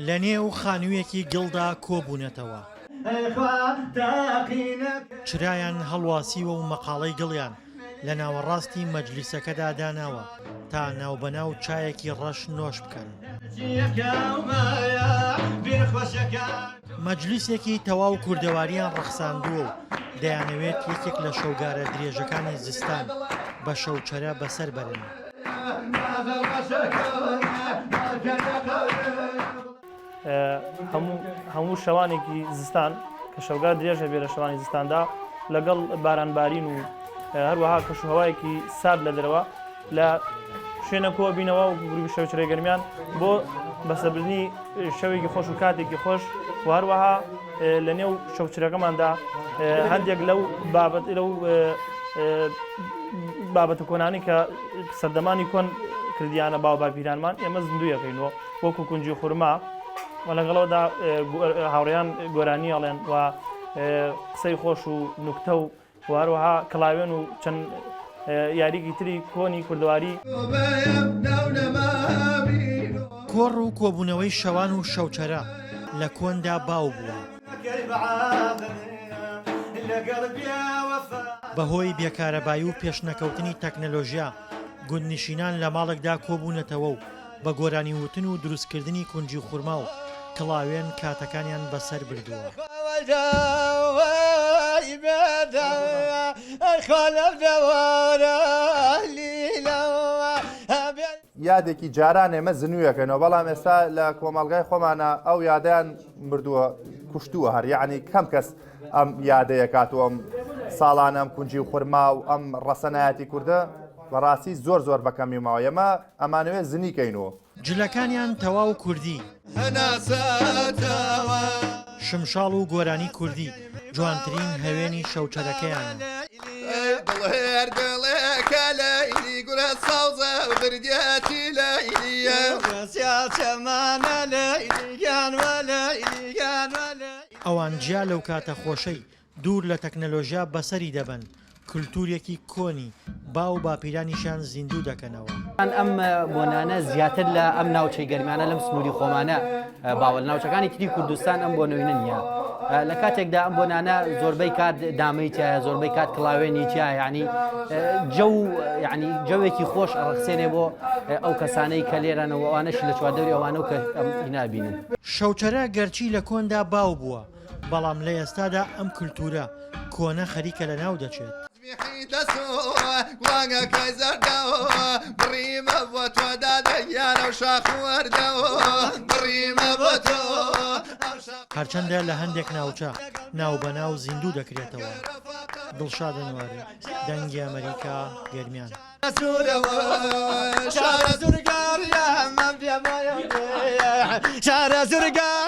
لە نێو خانوویەکی گڵدا کۆبوونەتەوە چرایان هەڵواسیوە و مەقاڵەی گڵیان لە ناوەڕاستی مەجلیسەکەدا داناوە تا ناوبەناو چایەکی ڕەش نۆش بکەن. مەجلیسێکی تەواو کوردەواریان ڕەخساندووە و دەیانەوێت یەکێک لە شەوگارە درێژەکانی زستان بە شەوچەرە بەسەر بەرن. هەموو شەوانێکی زستان کە شەوگار درێژە بێ لە شەوانی زستاندا لەگەڵ بارانبارین و هەروەها کەشوهەوایەکی سارد لە دەرەوە لە شوێنە کۆ بینەوە و گروپی شەوچرەی گەرمیان بۆ بەسەربردنی شەوێکی خۆش و کاتێکی خۆش و هەروەها لە نێو شەوچرەکەماندا هەندێک لەو بابەتە کۆنانی کە سەردەمانی کۆن کردیانە باو باپیرانمان ئێمە زیندوویەکەینەوە وەکو کونجی خورما و لەگەڵەوەدا هاوڕێیان گۆرانی ئەڵێن و قسەی خۆش و نوکتە و هەروەها کڵاوێن و چەند یاریکی تری کۆنی کوردەواری. کۆڕ و کۆبوونەوەی شەوان و شەوچەرە لە کۆندا باو بووە. بەهۆی بێکارەبایی و پێشنەکەوتنی تەکنەلۆژیا گوندنشینان لە ماڵێکدا کۆبوونەتەوە و بە گۆرانی وتن و دروستکردنی کونجی خورما و کڵاوێن کاتەکانیان بەسەر بردووە. یادێکی جاران ئێمە زنوویەکەنەوە بەڵام ئێستا لە کۆمەڵگای خۆمانە ئەو یادیان مردووە کوشتووە هەر یعنی کەم کەس ئەم یادەیە کاتوە ئەم ساڵانە ئەم کونجی خورما و ئەم ڕەسەنایەتی کووردە بەڕاستی زۆر بەکەمی ماوە ئێمە ئەمانەوێت زنیکەینەوە. جلەکانیان تەواو کوردی شمشاڵ و گۆرانی کوردی جوانترین هەوێنی شەوچەرەکەیان. ئەوان جیا لەو کاتە خۆشەی دوور لە تەکنەلۆژیا بەسەری دەبن کللتورێکی کۆنی باو باپیرانیشان زیندوو دەکەنەوە. ئەم بۆنانە زیاتر لە ئەم ناوچەی گەرمانە لەم سنووری خۆمانە باوە لە ناوچەکانی تری کوردستان ئەم بۆنەوەی نییە. لە کاتێکدا ئەم بۆنانە زۆربەی کات دامەی تایە زۆربەی کات کڵاوێنی تایە ینی جەوێکی خۆش ئەڕخسێنێ بۆ ئەو کەسانەی کە لێرانەوە ئەوانەشی لە چواردەوری ئەوانە و کە ئەم هینابینن. شەوچەرە گەرچی لە کۆندا باو بووە بەڵام لە ئێستادا ئەم کللتورە کۆنە خەریکە لە ناو دەچێت. هەرچەندە لە هەندێک ناوچە ناوبەناو زیندوو دەکرێتەوە. دڵشادن وارێ دەنگی ئەمریکا گەرمیان. شارە زورگار